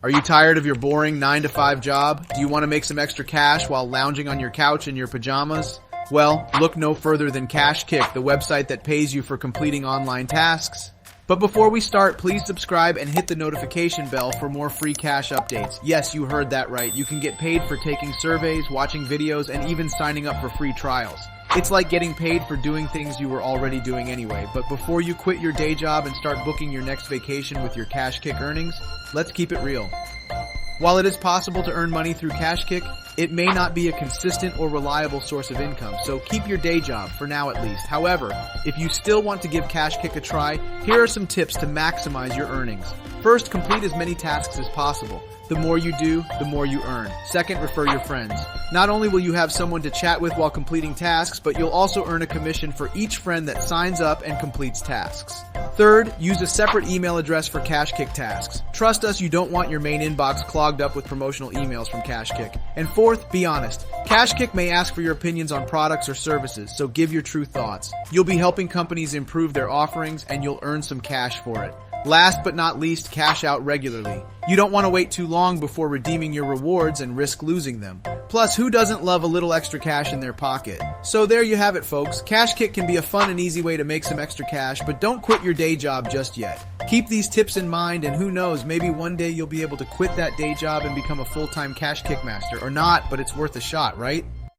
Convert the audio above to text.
Are you tired of your boring 9-to-5 job? Do you want to make some extra cash while lounging on your couch in your pajamas? Well, look no further than Kashkick, the website that pays you for completing online tasks. But before we start, please subscribe and hit the notification bell for more free cash updates. Yes, you heard that right. You can get paid for taking surveys, watching videos, and even signing up for free trials. It's like getting paid for doing things you were already doing anyway. But before you quit your day job and start booking your next vacation with your Kashkick earnings, let's keep it real. While it is possible to earn money through Kashkick, it may not be a consistent or reliable source of income, so keep your day job, for now at least. However, if you still want to give Kashkick a try, here are some tips to maximize your earnings. First, complete as many tasks as possible. The more you do, the more you earn. Second, refer your friends. Not only will you have someone to chat with while completing tasks, but you'll also earn a commission for each friend that signs up and completes tasks. Third, use a separate email address for Kashkick tasks. Trust us, you don't want your main inbox clogged up with promotional emails from Kashkick. And fourth, be honest. Kashkick may ask for your opinions on products or services, so give your true thoughts. You'll be helping companies improve their offerings, and you'll earn some cash for it. Last but not least, cash out regularly. You don't want to wait too long before redeeming your rewards and risk losing them. Plus, who doesn't love a little extra cash in their pocket? So there you have it, folks. Kashkick can be a fun and easy way to make some extra cash, but don't quit your day job just yet. Keep these tips in mind, and who knows, maybe one day you'll be able to quit that day job and become a full-time Kashkick master. Or not, but it's worth a shot, right?